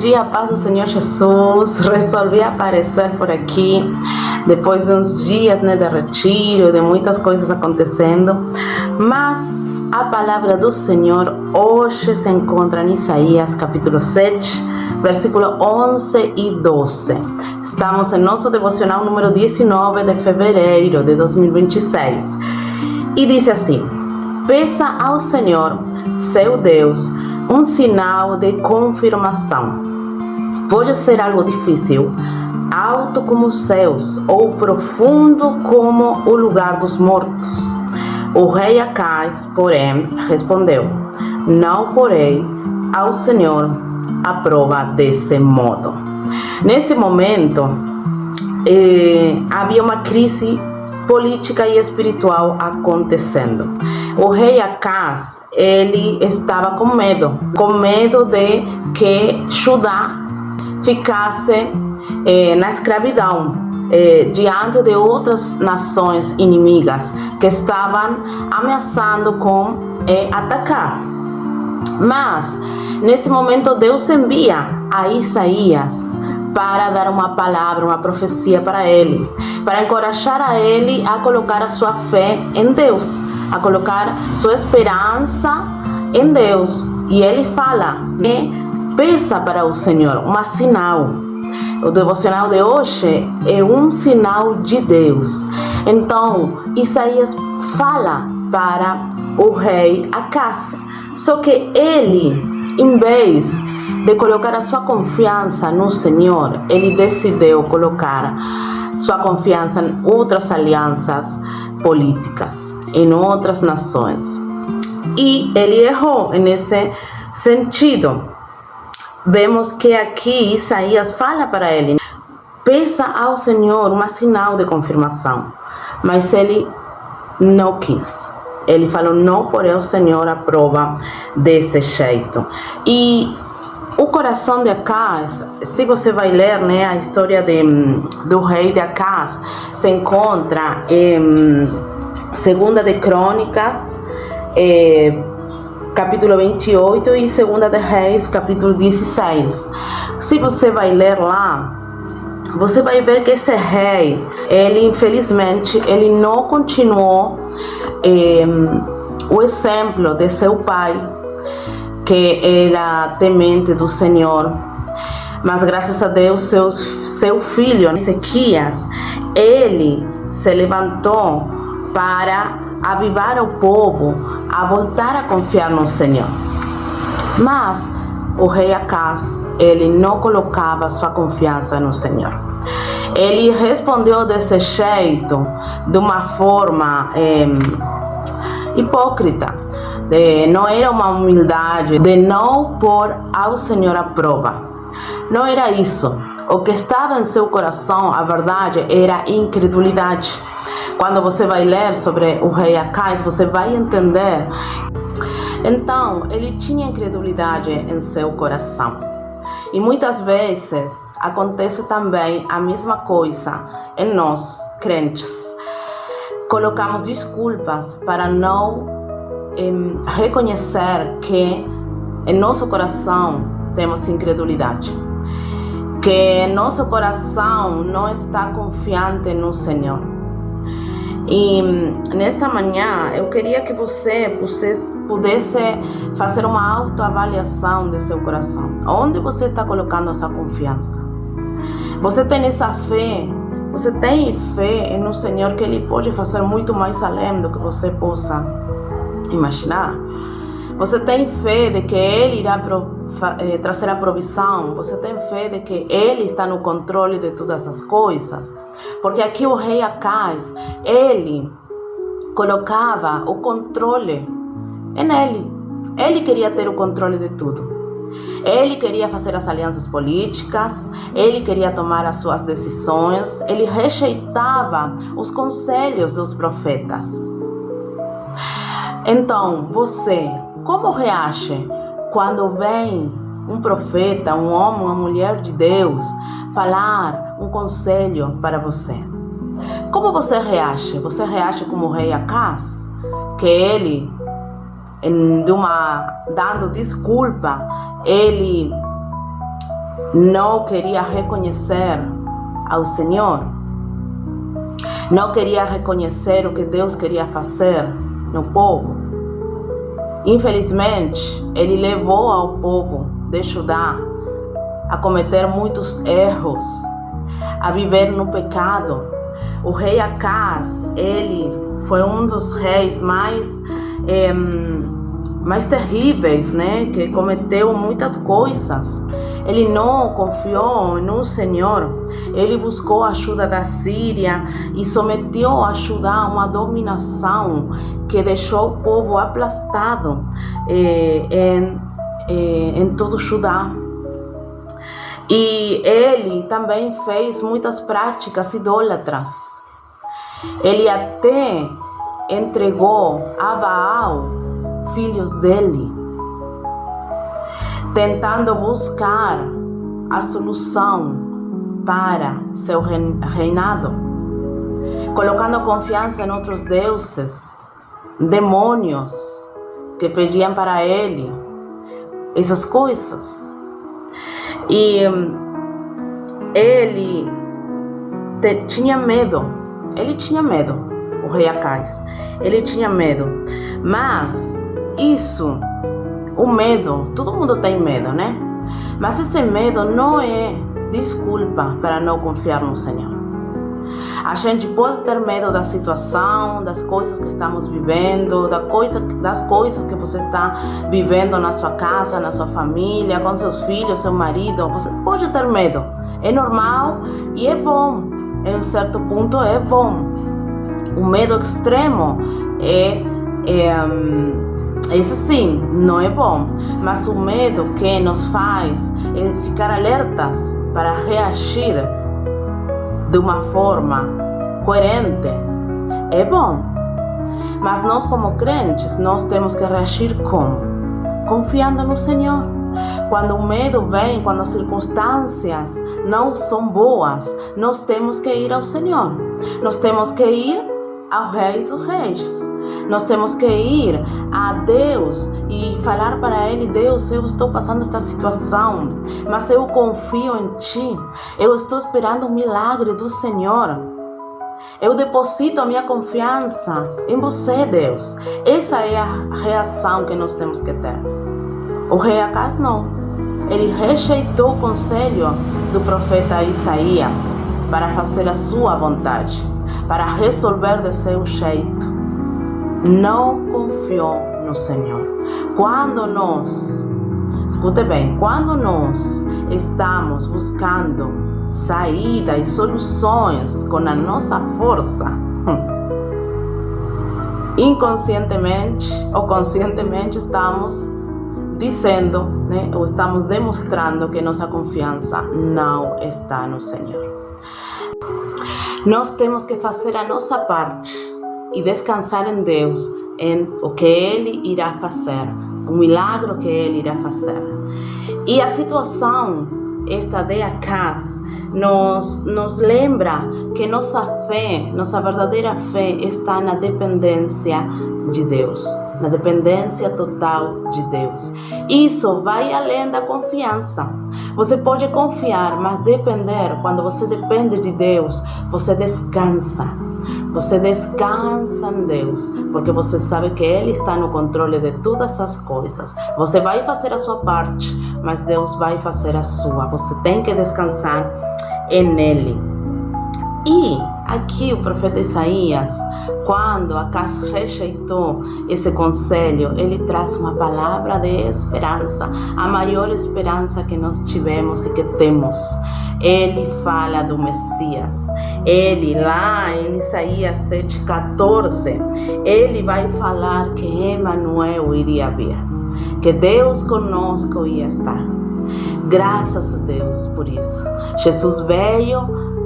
dia, paz do Senhor Jesus. Resolvi aparecer por aqui depois de uns dias, de retiro, de muitas coisas acontecendo. Mas a palavra do Senhor hoje se encontra em Isaías capítulo 7, versículo 11 e 12. Estamos em nosso devocional número 19 de fevereiro de 2026. E diz assim: peça ao Senhor, seu Deus, um sinal de confirmação. Pode ser algo difícil, alto como os céus, ou profundo como o lugar dos mortos. O rei Acais, porém, respondeu: não porei ao Senhor a prova desse modo. Neste momento, havia uma crise política e espiritual acontecendo. O rei Acais, ele estava com medo de que Judá ficasse na escravidão, diante de outras nações inimigas que estavam ameaçando com atacar. Mas, nesse momento, Deus envia a Isaías para dar uma palavra, uma profecia para ele, para encorajar a ele a colocar a sua fé em Deus, a colocar sua esperança em Deus. E ele fala: peça para o Senhor um sinal. O devocional de hoje é um sinal de Deus. Então, Isaías fala para o rei Acais. Só que ele, em vez de colocar a sua confiança no Senhor, ele decidiu colocar sua confiança em outras alianças políticas, em outras nações. E ele errou nesse sentido. Vemos que aqui Isaías fala para ele: peça ao Senhor um sinal de confirmação. Mas ele não quis. Ele falou: não porei ao Senhor a prova desse jeito. E o coração de Acais, se você vai ler, a história do rei de Acais, se encontra em 2 de Crônicas, capítulo 28, e 2 de Reis, capítulo 16. Se você vai ler lá, você vai ver que esse rei, ele infelizmente, ele não continuou o exemplo de seu pai, que era temente do Senhor. Mas graças a Deus, seu filho Ezequias, ele se levantou para avivar o povo a voltar a confiar no Senhor. Mas o rei Acais, ele não colocava sua confiança no Senhor. Ele respondeu desse jeito, de uma forma hipócrita. Não era uma humildade de não pôr ao Senhor a prova. Não era isso. O que estava em seu coração, a verdade, era incredulidade. Quando você vai ler sobre o rei Acais, você vai entender. Então, ele tinha incredulidade em seu coração. E muitas vezes acontece também a mesma coisa em nós, crentes. Colocamos desculpas para não reconhecer que em nosso coração temos incredulidade, que nosso coração não está confiante no Senhor. E nesta manhã eu queria que você pudesse fazer uma autoavaliação de seu coração. Onde você está colocando essa confiança? Você tem essa fé? Você tem fé no Senhor que Ele pode fazer muito mais além do que você possa imaginar? Você tem fé de que Ele irá trazer a provisão? Você tem fé de que Ele está no controle de todas as coisas? Porque aqui o rei Acais, ele colocava o controle em ele. Ele queria ter o controle de tudo. Ele queria fazer as alianças políticas, ele queria tomar as suas decisões, ele rejeitava os conselhos dos profetas. Então, você, como reage quando vem um profeta, um homem, uma mulher de Deus, falar um conselho para você? Como você reage? Você reage como o rei Acais, que ele, dando desculpa, ele não queria reconhecer ao Senhor, não queria reconhecer o que Deus queria fazer no povo. Infelizmente, ele levou ao povo de Judá a cometer muitos erros, a viver no pecado. O rei Acaz, ele foi um dos reis mais terríveis, né? Que cometeu muitas coisas. Ele não confiou no Senhor. Ele buscou a ajuda da Síria e submeteu a Judá a uma dominação que deixou o povo aplastado em todo Judá. E ele também fez muitas práticas idólatras. Ele até entregou a Baal filhos dele, tentando buscar a solução para seu reinado, colocando confiança em outros deuses, demônios que pediam para ele essas coisas. E ele tinha medo, o rei Acaz, ele tinha medo, mas isso, o medo, todo mundo tem medo, né? Mas esse medo não é desculpa para não confiar no Senhor. A gente pode ter medo da situação, das coisas que estamos vivendo, das coisas que você está vivendo na sua casa, na sua família, com seus filhos, seu marido. Você pode ter medo. É normal e é bom. Em um certo ponto é bom. O medo extremo esse sim, não é bom. Mas o medo que nos faz ficar alertas para reagir de uma forma coerente é bom. Mas nós, como crentes, nós temos que reagir como? Confiando no Senhor. Quando o medo vem, quando as circunstâncias não são boas, nós temos que ir ao Senhor. Nós temos que ir ao Rei dos Reis. Nós temos que ir a Deus e falar para Ele: Deus, eu estou passando esta situação, mas eu confio em Ti. Eu estou esperando um milagre do Senhor. Eu deposito a minha confiança em Você, Deus. Essa é a reação que nós temos que ter. O rei Acaz não. Ele rejeitou o conselho do profeta Isaías para fazer a sua vontade, para resolver de seu jeito. Não confiou no Senhor. Quando nós, escute bem, quando nós estamos buscando saída e soluções com a nossa força, inconscientemente ou conscientemente estamos dizendo, né, ou estamos demonstrando que nossa confiança não está no Senhor. Nós temos que fazer a nossa parte e descansar em Deus, em o que Ele irá fazer, o milagre que Ele irá fazer. E a situação, esta de Acaz, nos lembra que nossa fé, nossa verdadeira fé está na dependência de Deus, na dependência total de Deus. Isso vai além da confiança. Você pode confiar, mas depender, quando você depende de Deus, você descansa. Você descansa em Deus, porque você sabe que Ele está no controle de todas as coisas. Você vai fazer a sua parte, mas Deus vai fazer a sua. Você tem que descansar em Ele. E aqui o profeta Isaías, quando Acaz rejeitou esse conselho, ele traz uma palavra de esperança, a maior esperança que nós tivemos e que temos. Ele fala do Messias. Ele, lá em Isaías 7,14, ele vai falar que Emmanuel iria vir, que Deus conosco ia estar. Graças a Deus por isso. Jesus veio,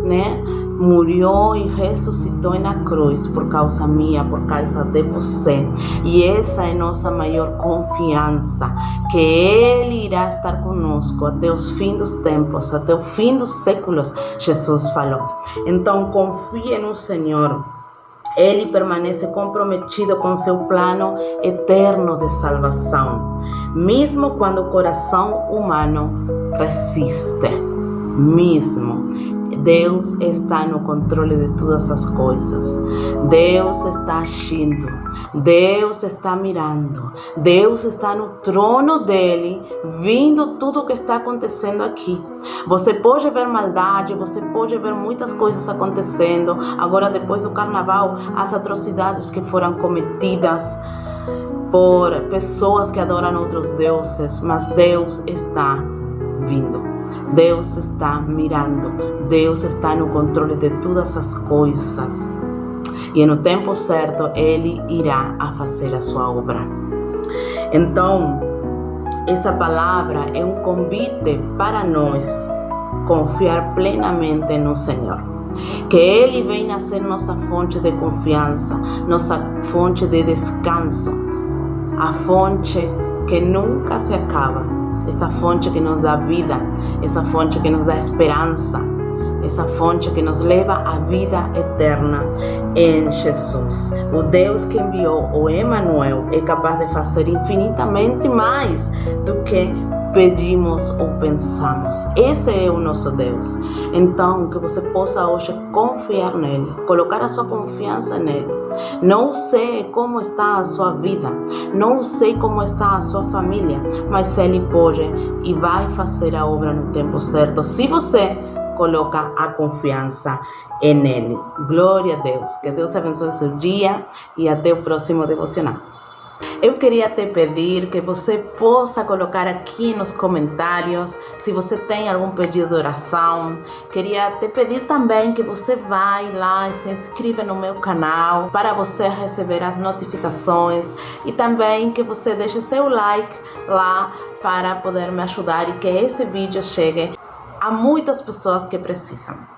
né? Morreu e ressuscitou na cruz por causa minha, por causa de você. E essa é nossa maior confiança, que Ele irá estar conosco até os fins dos tempos, até o fim dos séculos, Jesus falou. Então confie no Senhor. Ele permanece comprometido com seu plano eterno de salvação. mesmo quando o coração humano resiste. Mesmo. Deus está no controle de todas as coisas. Deus está agindo. Deus está mirando. Deus está no trono dele, vendo tudo o que está acontecendo aqui. Você pode ver maldade, você pode ver muitas coisas acontecendo. Agora, depois do carnaval, as atrocidades que foram cometidas por pessoas que adoram outros deuses, mas Deus está vindo. Deus está mirando. Deus está no controle de todas as coisas. E no tempo certo, Ele irá a fazer a sua obra. Então, essa palavra é um convite para nós confiar plenamente no Senhor. Que Ele venha a ser nossa fonte de confiança, nossa fonte de descanso, a fonte que nunca se acaba, essa fonte que nos dá vida, essa fonte que nos dá esperança, essa fonte que nos leva à vida eterna em Jesus. O Deus que enviou o Emmanuel é capaz de fazer infinitamente mais do que pedimos ou pensamos. Esse é o nosso Deus. Então, que você possa hoje confiar nele, colocar a sua confiança nele. Não sei como está a sua vida, não sei como está a sua família, mas ele pode e vai fazer a obra no tempo certo, se você coloca a confiança nele. Glória a Deus. Que Deus abençoe seu dia e até o próximo devocional. Eu queria te pedir que você possa colocar aqui nos comentários se você tem algum pedido de oração. Queria te pedir também que você vá lá e se inscreva no meu canal para você receber as notificações e também que você deixe seu like lá para poder me ajudar e que esse vídeo chegue a muitas pessoas que precisam.